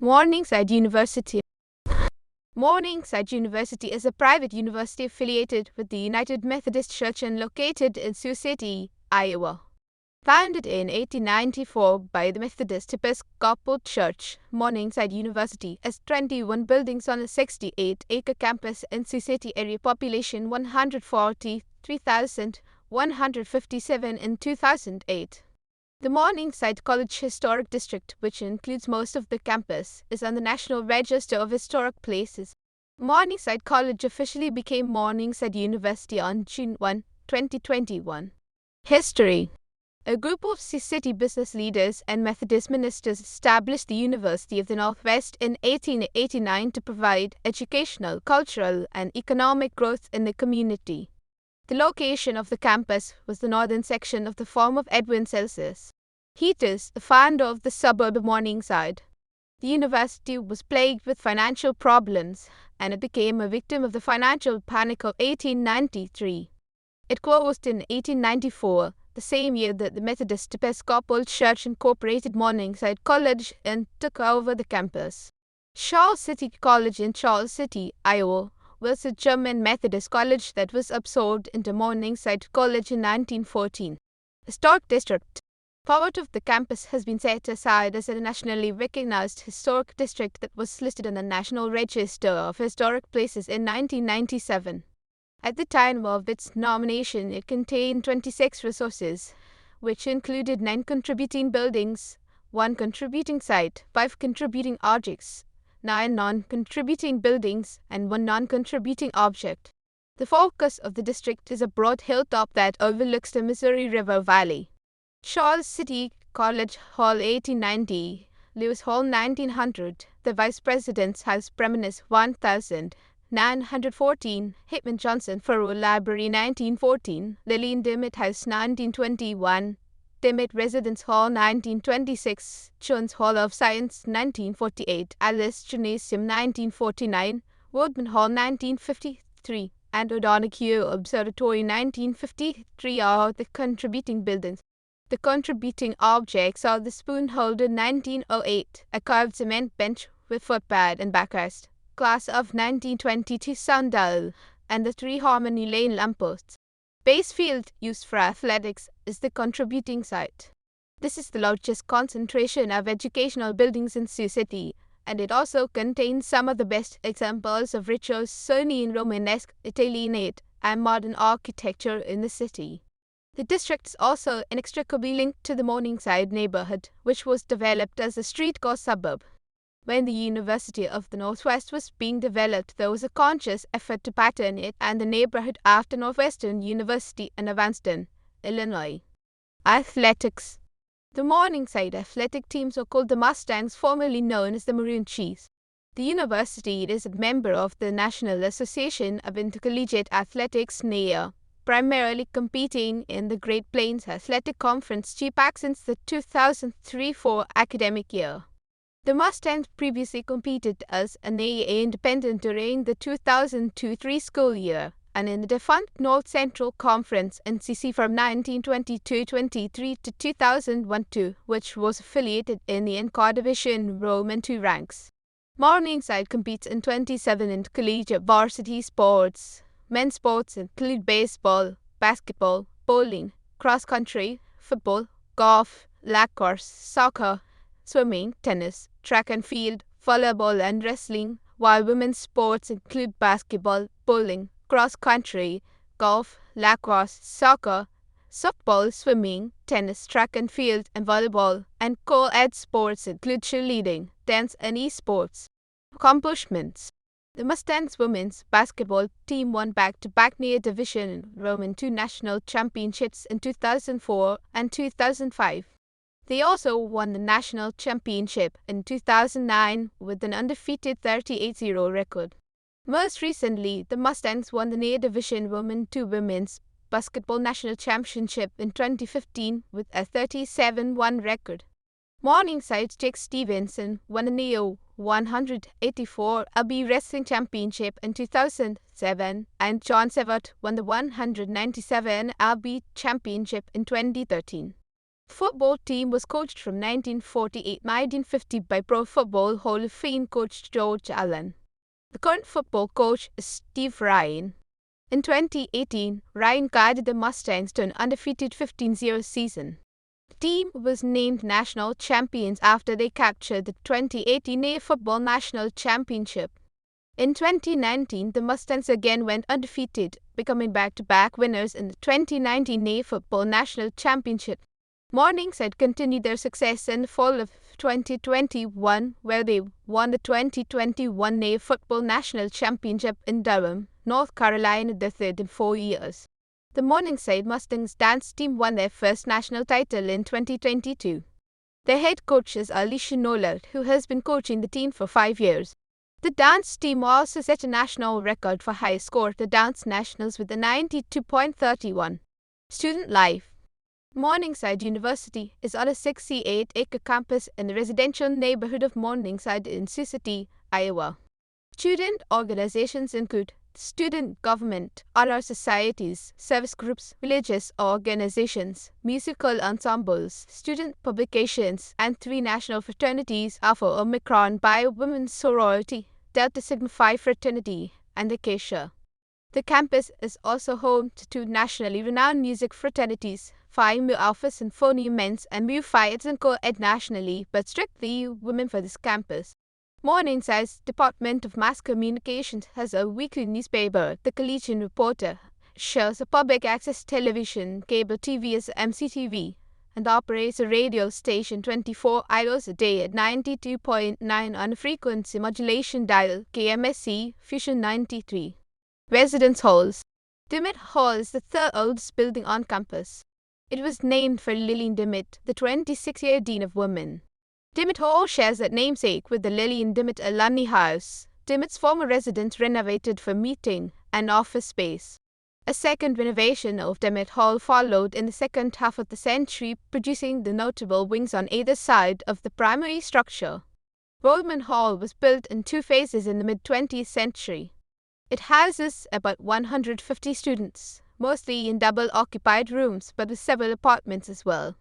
Morningside University. Morningside University is a private university affiliated with the United Methodist Church and located in Sioux City, Iowa. Founded in 1894 by the Methodist Episcopal Church, Morningside University has 21 buildings on a 68-acre campus in Sioux City area, population 143,157 in 2008. The Morningside College Historic District, which includes most of the campus, is on the National Register of Historic Places. Morningside College officially became Morningside University on June 1, 2021. History. A group of Sioux City business leaders and Methodist ministers established the University of the Northwest in 1889 to provide educational, cultural, and economic growth in the community. The location of the campus was the northern section of the farm of Edwin Celsius. He is the founder of the suburb of Morningside. The university was plagued with financial problems, and it became a victim of the financial panic of 1893. It closed in 1894, the same year that the Methodist Episcopal Church incorporated Morningside College and took over the campus. Charles City College in Charles City, Iowa, was a German Methodist college that was absorbed into Morningside College in 1914. Historic District. Part of the campus has been set aside as a nationally recognized historic district that was listed on the National Register of Historic Places in 1997. At the time of its nomination, it contained 26 resources, which included 9 contributing buildings, 1 contributing site, 5 contributing objects, 9 non-contributing buildings, and 1 non-contributing object. The focus of the district is a broad hilltop that overlooks the Missouri River Valley. Charles City College Hall 1890, Lewis Hall 1900, the Vice President's House Premise 1914, Hickman Johnson Furrow Library 1914, Lillian Dimmitt House 1921, Dimmitt Residence Hall 1926, Jones Hall of Science 1948, Alice Gymnasium 1949, Woodman Hall 1953, and O'Donoghue Observatory 1953 are the contributing buildings. The contributing objects are the Spoon Holder 1908, a carved cement bench with footpad and backrest, class of 1922 sundial, and the 3 Harmony Lane lampposts. Base field used for athletics is the contributing site. This is the largest concentration of educational buildings in Sioux City, and it also contains some of the best examples of Richardsonian Romanesque, Italianate, and modern architecture in the city. The district is also inextricably linked to the Morningside neighborhood, which was developed as a streetcar suburb. When the University of the Northwest was being developed, there was a conscious effort to pattern it and the neighborhood after Northwestern University in Evanston, Illinois. Athletics. The Morningside athletic teams are called the Mustangs, formerly known as the Maroon Chiefs. The university is a member of the National Association of Intercollegiate Athletics, NAIA, primarily competing in the Great Plains Athletic Conference GPAC since the 2003-04 academic year. The Mustangs previously competed as an AA independent during the 2002-03 school year and in the defunct North Central Conference NCC from 1922-23 to 2001-02, which was affiliated in the NCAR Division Roman II ranks. Morningside competes in 27 intercollegiate varsity sports. Men's sports include baseball, basketball, bowling, cross-country, football, golf, lacrosse, soccer, swimming, tennis, track and field, volleyball, and wrestling, while women's sports include basketball, bowling, cross-country, golf, lacrosse, soccer, softball, swimming, tennis, track and field, and volleyball, and co-ed sports include cheerleading, dance, and e-sports. Accomplishments. The Mustangs women's basketball team won back-to-back NAIA Division Roman II national championships in 2004 and 2005. They also won the national championship in 2009 with an undefeated 38-0 record. Most recently, the Mustangs won the NAIA Division Roman II Women's Basketball National Championship in 2015 with a 37-1 record. Morningside Jake Stevenson won the NAIA 184 LB Wrestling Championship in 2007, and John Severt won the 197 LB Championship in 2013. The football team was coached from 1948-1950 by Pro Football Hall of Fame coach George Allen. The current football coach is Steve Ryan. In 2018, Ryan guided the Mustangs to an undefeated 15-0 season. The team was named national champions after they captured the 2018 Football National Championship. In 2019, the Mustangs again went undefeated, becoming back-to-back winners in the 2019 Football National Championship. Morningside continued their success in the fall of 2021, where they won the 2021 Football National Championship in Durham, North Carolina, the third in 4 years. The Morningside Mustangs dance team won their first national title in 2022. Their head coach is Alicia Nollard, who has been coaching the team for 5 years. The dance team also set a national record for highest score at the Dance Nationals with a 92.31. Student life. Morningside University is on a 68-acre campus in the residential neighborhood of Morningside in Sioux City, Iowa. Student organizations include student government, honor societies, service groups, religious organizations, musical ensembles, student publications, and 3 national fraternities: Alpha Omicron Pi Women's Sorority, Delta Sigma Phi Fraternity, and Acacia. The campus is also home to 2 nationally renowned music fraternities, Phi Mu Alpha Symphony Men's and Mu Phi Epsilon Co-ed nationally, but strictly women for this campus. Morningside's Department of Mass Communications has a weekly newspaper, The Collegian Reporter, shares a public access television, cable TV as MCTV, and operates a radio station 24 hours a day at 92.9 on a frequency modulation dial, KMSC Fusion 93. Residence halls. Dimmitt Hall is the 3rd oldest building on campus. It was named for Lillian Dimmitt, the 26-year Dean of Women. Dimmitt Hall shares that namesake with the Lillian Dimmitt Alumni House, Dimmitt's former residence renovated for meeting and office space. A second renovation of Dimmitt Hall followed in the second half of the century, producing the notable wings on either side of the primary structure. Rollman Hall was built in 2 phases in the mid-20th century. It houses about 150 students, mostly in double-occupied rooms, but with several apartments as well.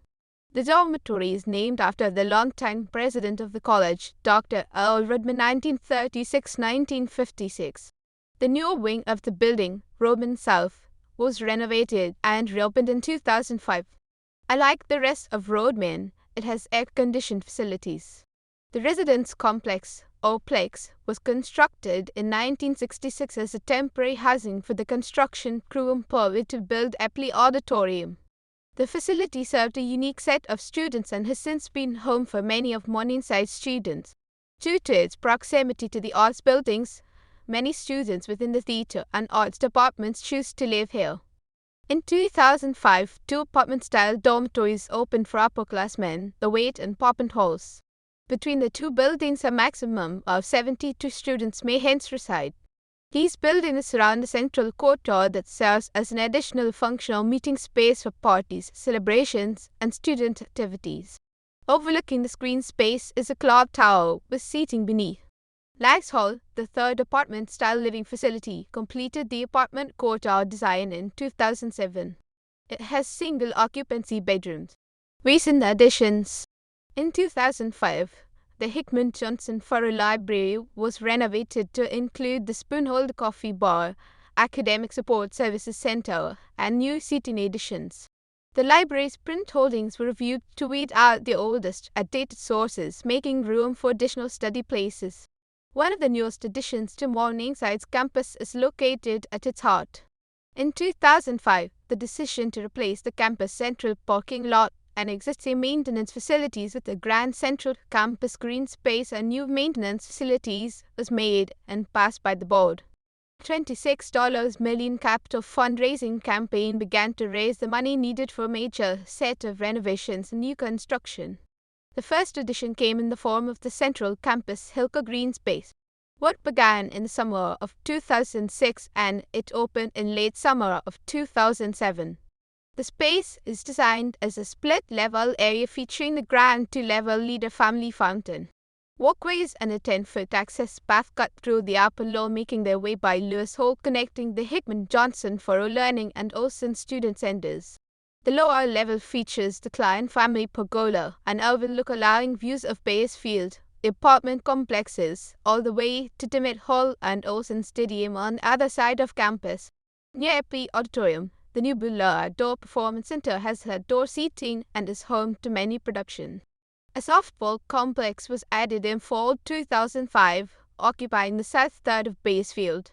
The dormitory is named after the longtime president of the college, Dr. Earl Rudman, 1936-1956. The newer wing of the building, Roman South, was renovated and reopened in 2005. Unlike the rest of Rodman, it has air-conditioned facilities. The residence complex, or Plex, was constructed in 1966 as a temporary housing for the construction crew employed to build Epley Auditorium. The facility served a unique set of students and has since been home for many of Morningside's students. Due to its proximity to the arts buildings, many students within the theater and arts departments choose to live here. In 2005, 2 apartment-style dormitories opened for upperclassmen, the Waite and Poppin halls. Between the 2 buildings, a maximum of 72 students may hence reside. These buildings surround a central courtyard that serves as an additional functional meeting space for parties, celebrations, and student activities. Overlooking the screen space is a clock tower with seating beneath. Lags Hall, the 3rd apartment-style living facility, completed the apartment courtyard design in 2007. It has single-occupancy bedrooms. Recent additions. In 2005, the Hickman Johnson Furrow Library was renovated to include the Spoonholder Coffee Bar, Academic Support Services Center, and new seating additions. The library's print holdings were reviewed to weed out the oldest, outdated sources, making room for additional study places. One of the newest additions to Morningside's campus is located at its heart. In 2005, the decision to replace the campus central parking lot and existing maintenance facilities with the Grand Central Campus green space and new maintenance facilities was made and passed by the board. $26 million capital fundraising campaign began to raise the money needed for a major set of renovations and new construction. The first addition came in the form of the Central Campus Hilka Green Space. Work began in the summer of 2006 and it opened in late summer of 2007. The space is designed as a split-level area featuring the grand 2-level Leader family fountain. Walkways and a 10-foot access path cut through the upper lawn, making their way by Lewis Hall, connecting the Hickman Johnson Furrow Learning and Olson Student Centers. The lower level features the Client Family Pergola, an overlook allowing views of Bayes Field, the apartment complexes, all the way to Dimmitt Hall and Olsen Stadium on the other side of campus. Near Epi Auditorium, the new Bula Outdoor Performance Center has had door seating and is home to many productions. A softball complex was added in fall 2005, occupying the south third of Bayes Field.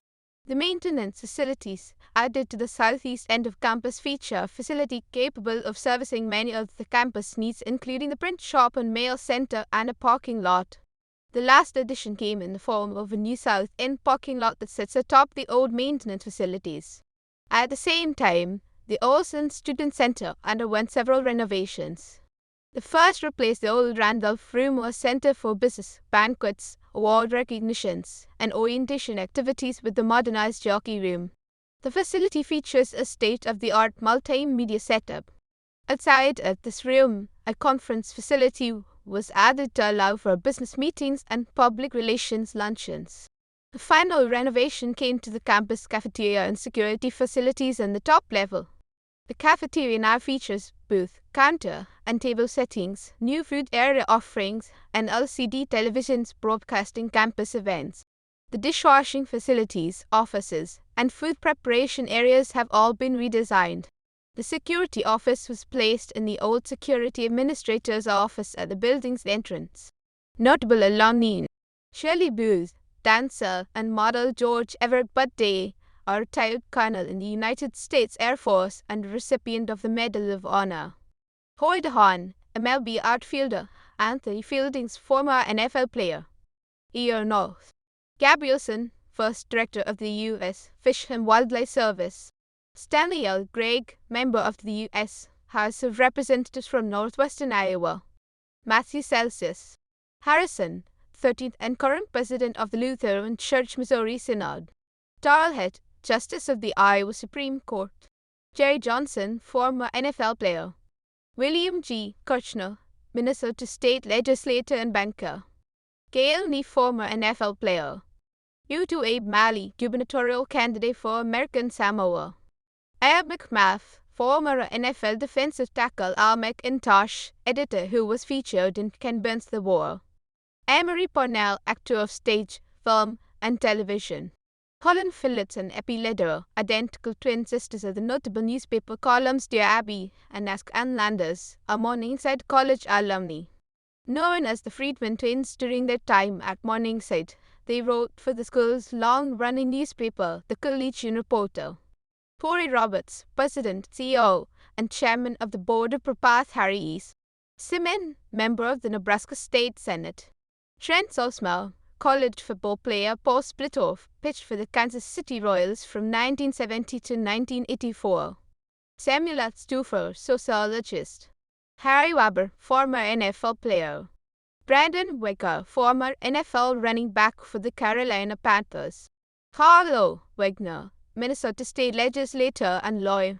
The maintenance facilities added to the southeast end of campus feature a facility capable of servicing many of the campus needs, including the print shop and mail center and a parking lot. The last addition came in the form of a new south end parking lot that sits atop the old maintenance facilities. At the same time, the Olsen Student Center underwent several renovations. The first replaced the old Randolph Rumour Center for business, banquets, award recognitions, and orientation activities with the modernized jockey room. The facility features a state-of-the-art multimedia setup. Outside of this room, a conference facility was added to allow for business meetings and public relations luncheons. The final renovation came to the campus cafeteria and security facilities on the top level. The cafeteria now features booth, counter, and table settings, new food area offerings, and LCD televisions broadcasting campus events. The dishwashing facilities, offices, and food preparation areas have all been redesigned. The security office was placed in the old security administrator's office at the building's entrance. Notable alumni: Shirley Booth, dancer and model George Everett Budday, a retired colonel in the United States Air Force and a recipient of the Medal of Honor. Hoyt Hahn, MLB outfielder, Anthony Fielding's former NFL player. E.R. North. Gabrielson, first director of the U.S. Fish and Wildlife Service. Stanley L. Gregg, member of the U.S. House of Representatives from northwestern Iowa. Matthew Celsius. Harrison, 13th and current president of the Lutheran Church Missouri Synod. Darrell Head, Justice of the Iowa Supreme Court. Jerry Johnson, former NFL player. William G. Kirchner, Minnesota State Legislator and banker. Gail Nee, former NFL player. U2 Abe Malley, gubernatorial candidate for American Samoa. Abe McMath, former NFL defensive tackle. Al McIntosh, editor who was featured in Ken Burns' The War. Emery Parnell, actor of stage, film, and television. Colin Phillips and Epi Lederer, identical twin sisters of the notable newspaper columns Dear Abby and Ask Ann Landers, are Morningside College alumni. Known as the Friedman twins during their time at Morningside, they wrote for the school's long-running newspaper, The Collegian Reporter. Corey Roberts, President, CEO, and Chairman of the Board of Propath Harries. Simmon, member of the Nebraska State Senate. Trent Sosma, college football player Paul Splitoff, pitched for the Kansas City Royals from 1970 to 1984. Samuel L. Stufer, sociologist. Harry Weber, former NFL player. Brandon Weger, former NFL running back for the Carolina Panthers. Carlo Wagner, Minnesota State legislator and lawyer.